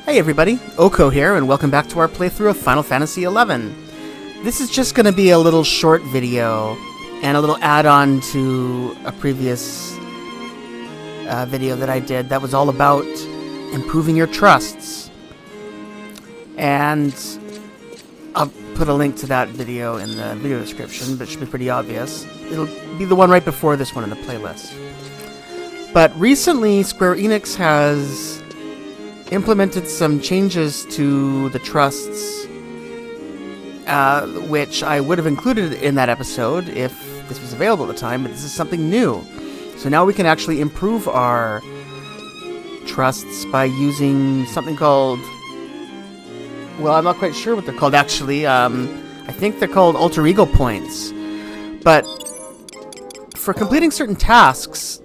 Hey everybody, Oko here, and welcome back to our playthrough of Final Fantasy XI. This is just going to be a little short video, and a little add-on to a previous video that I did that was all about improving your trusts. And I'll put a link to that video in the video description, but it should be pretty obvious. It'll be the one right before this one in the playlist. But recently, Square Enix has implemented some changes to the trusts, which I would have included in that episode if this was available at the time, but this is something new. So now we can actually improve our trusts by using something called, well, I'm not quite sure what they're called actually. I think they're called alter ego points. But for completing certain tasks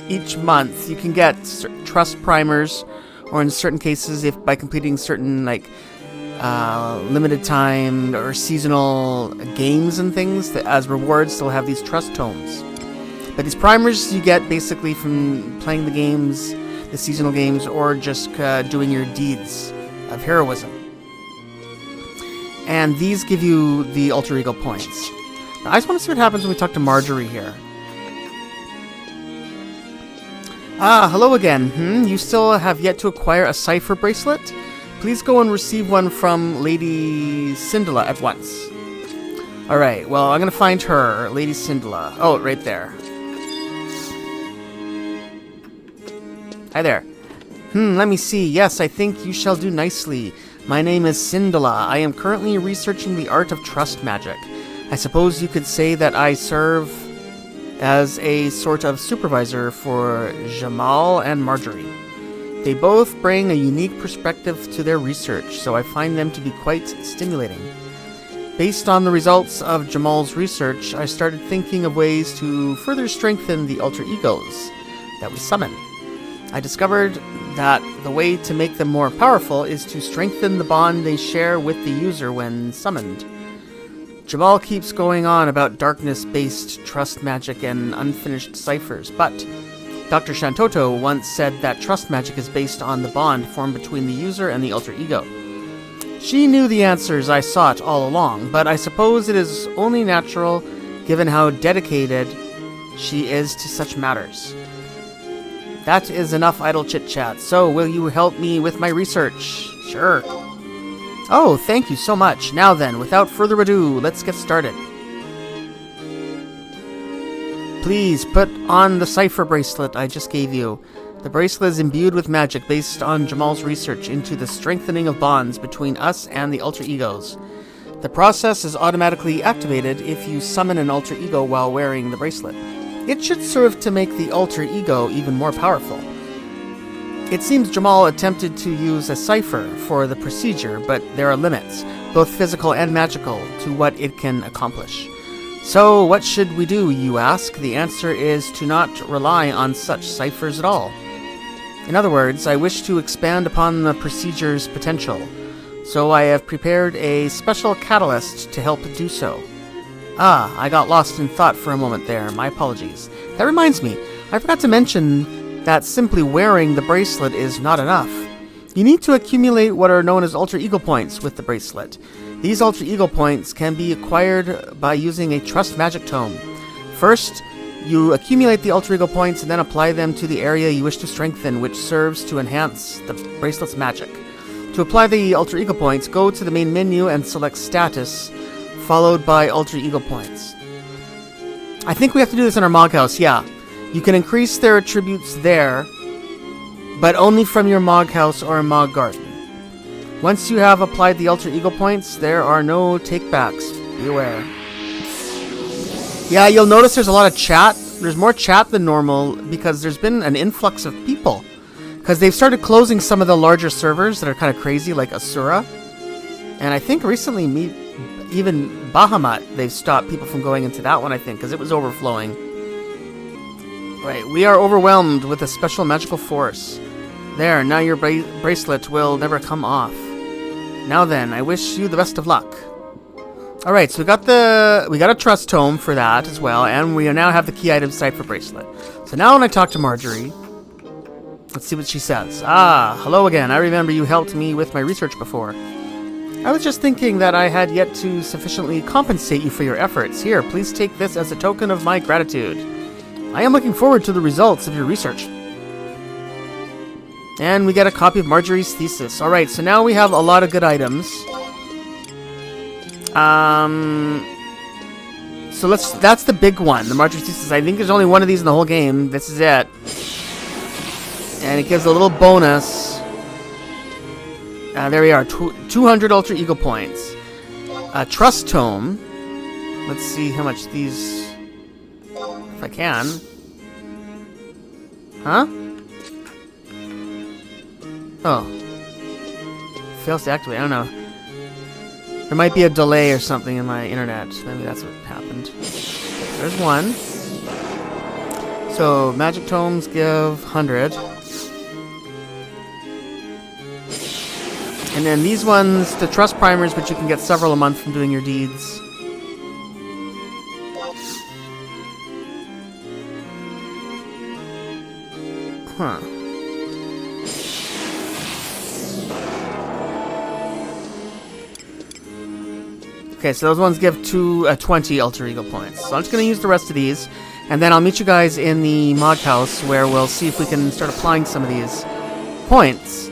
each month, you can get trust primers, or in certain cases, if by completing certain limited time or seasonal games and things, that as rewards they'll have these trust tomes. But these primers you get basically from playing the games, the seasonal games, or just doing your deeds of heroism. And these give you the alter ego points. Now, I just want to see what happens when we talk to Marjorie here. Ah, hello again. You still have yet to acquire a cipher bracelet? Please go and receive one from Lady Cinderella at once. Alright, well, I'm gonna find her, Lady Cinderella. Oh, right there. Hi there. Let me see. Yes, I think you shall do nicely. My name is Cinderella. I am currently researching the art of trust magic. I suppose you could say that I serve as a sort of supervisor for Jamal and Marjorie. They both bring a unique perspective to their research, so I find them to be quite stimulating. Based on the results of Jamal's research, I started thinking of ways to further strengthen the alter egos that we summon. I discovered that the way to make them more powerful is to strengthen the bond they share with the user when summoned. Jamal keeps going on about darkness-based trust magic and unfinished ciphers, but Dr. Shantoto once said that trust magic is based on the bond formed between the user and the alter ego. She knew the answers I sought all along, but I suppose it is only natural given how dedicated she is to such matters. That is enough idle chit-chat, so will you help me with my research? Sure. Oh, thank you so much. Now then, without further ado, let's get started. Please put on the cipher bracelet I just gave you. The bracelet is imbued with magic based on Jamal's research into the strengthening of bonds between us and the alter egos. The process is automatically activated if you summon an alter ego while wearing the bracelet. It should serve to make the alter ego even more powerful. It seems Jamal attempted to use a cipher for the procedure, but there are limits, both physical and magical, to what it can accomplish. So, what should we do, you ask? The answer is to not rely on such ciphers at all. In other words, I wish to expand upon the procedure's potential, so I have prepared a special catalyst to help do so. Ah, I got lost in thought for a moment there. My apologies. That reminds me, I forgot to mention that simply wearing the bracelet is not enough. You need to accumulate what are known as alter ego points with the bracelet. These alter ego points can be acquired by using a trust magic tome. First, you accumulate the alter ego points and then apply them to the area you wish to strengthen, which serves to enhance the bracelet's magic. To apply the alter ego points, go to the main menu and select status, followed by alter ego points. I think we have to do this in our Mog House, yeah. You can increase their attributes there, but only from your Mog House or Mog Garden. Once you have applied the alter ego points, there are no takebacks. Be aware. Yeah, you'll notice there's a lot of chat. There's more chat than normal because there's been an influx of people. Because they've started closing some of the larger servers that are kind of crazy, like Asura. And I think recently, even Bahamut, they've stopped people from going into that one, I think, because it was overflowing. Right, we are overwhelmed with a special magical force. There, now your bracelet will never come off. Now then, I wish you the best of luck. Alright, so we got a trust tome for that as well, and we now have the key item cipher bracelet. So now when I talk to Marjorie, Let's see what she says. Ah, hello again. I remember you helped me with my research before. I was just thinking that I had yet to sufficiently compensate you for your efforts. Here, please take this as a token of my gratitude. I am looking forward to the results of your research. And we get a copy of Marjorie's thesis. Alright, so now we have a lot of good items. So that's the big one, the Marjorie's thesis. I think there's only one of these in the whole game. This is it. And it gives a little bonus. There we are, 200 Alter Ego points. Trust Tome. Let's see how much these... If I can. Huh? Oh. Fails to activate, I don't know. There might be a delay or something in my internet. Maybe that's what happened. There's one. So, Magic Tomes give 100. And then these ones, the Trust Primers, which you can get several a month from doing your deeds. Huh. Okay, so those ones give 20 Alter Ego points. So I'm just going to use the rest of these, and then I'll meet you guys in the mod house where we'll see if we can start applying some of these points.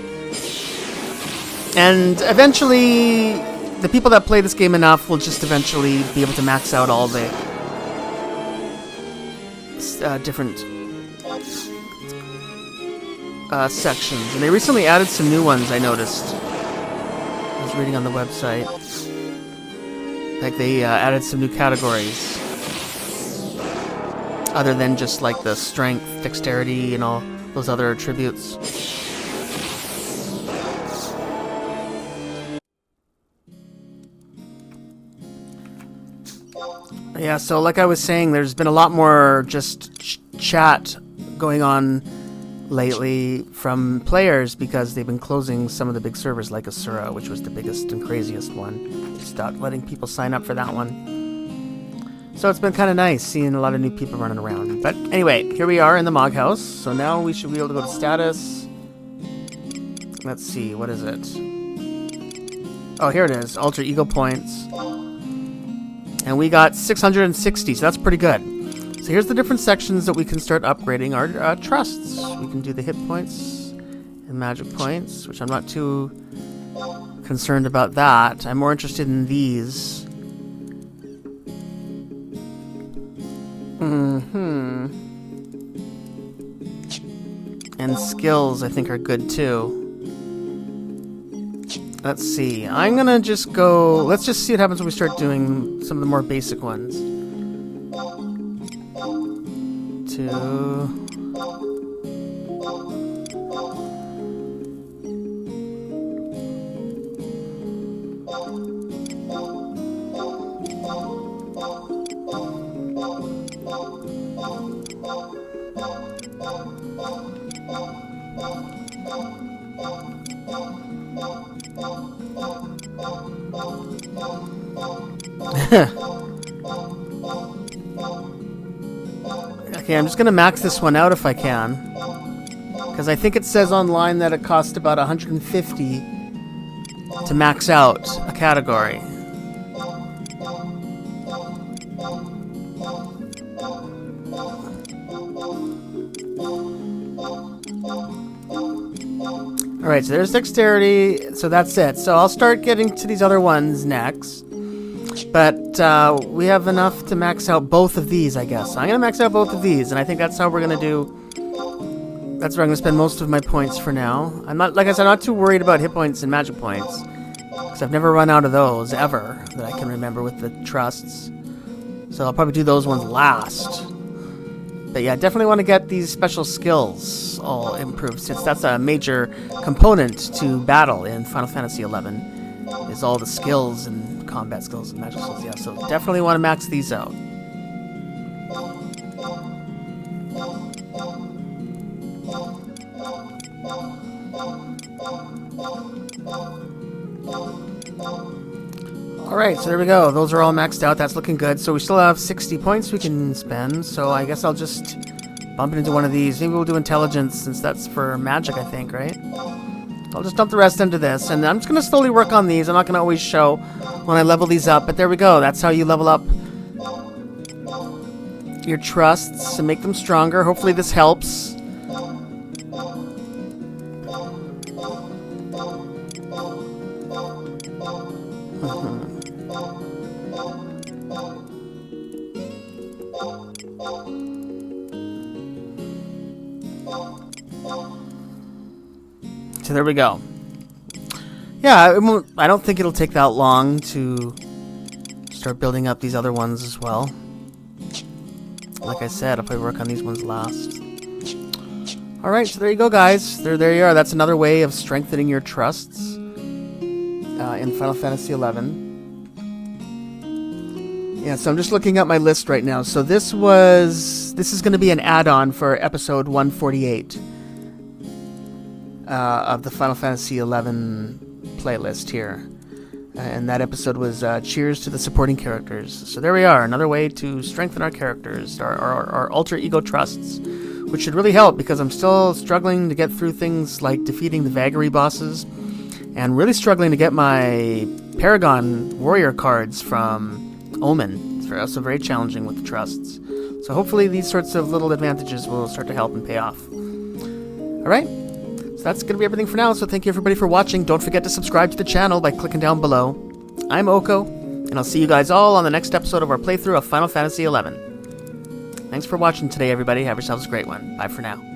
And eventually, the people that play this game enough will just eventually be able to max out all the different sections. And they recently added some new ones, I noticed. I was reading on the website. Like, they added some new categories. Other than just, like, the strength, dexterity, and all those other attributes. Yeah, so like I was saying, there's been a lot more just chat going on lately from players because they've been closing some of the big servers like Asura, which was the biggest and craziest one. Stopped letting people sign up for that one. So it's been kind of nice seeing a lot of new people running around. But anyway, here we are in the Mog House. So now we should be able to go to status. Let's see, what is it? Oh, here it is, Alter Ego points. And we got 660, so that's pretty good. So here's the different sections that we can start upgrading our trusts. We can do the hit points and magic points, which I'm not too concerned about that. I'm more interested in these. And skills, I think, are good too. Let's see. I'm gonna just go... Let's just see what happens when we start doing some of the more basic ones. 2... Okay, I'm just gonna max this one out if I can, because I think it says online that it costs about 150 to max out a category. Alright, so there's dexterity, so that's it. So I'll start getting to these other ones next. But we have enough to max out both of these, I guess. I'm going to max out both of these, and I think that's how we're going to do... That's where I'm going to spend most of my points for now. I'm not, like I said, I'm not too worried about hit points and magic points. Because I've never run out of those, ever, that I can remember with the trusts. So I'll probably do those ones last. But yeah, definitely want to get these special skills all improved, since that's a major component to battle in Final Fantasy XI, is all the skills and combat skills and magic skills. Yeah, so definitely want to max these out. Alright, so there we go. Those are all maxed out. That's looking good. So we still have 60 points we can spend. So I guess I'll just bump it into one of these. Maybe we'll do intelligence, since that's for magic, I think, right? I'll just dump the rest into this, and I'm just going to slowly work on these. I'm not going to always show when I level these up, but there we go. That's how you level up your trusts and make them stronger. Hopefully this helps. So there we go. Yeah, I don't think it'll take that long to start building up these other ones as well. Like I said, I'll probably work on these ones last. Alright, so there you go, guys. There you are. That's another way of strengthening your trusts in Final Fantasy XI. Yeah, so I'm just looking at my list right now. So this is going to be an add-on for episode 148 of the Final Fantasy XI playlist here. And that episode was Cheers to the Supporting Characters. So there we are, another way to strengthen our characters, our alter ego trusts, which should really help because I'm still struggling to get through things like defeating the Vagary bosses and really struggling to get my Paragon Warrior cards from Omen. It's also very challenging with the trusts. So hopefully these sorts of little advantages will start to help and pay off. Alright, so that's going to be everything for now, so thank you everybody for watching. Don't forget to subscribe to the channel by clicking down below. I'm Oko, and I'll see you guys all on the next episode of our playthrough of Final Fantasy XI. Thanks for watching today, everybody. Have yourselves a great one. Bye for now.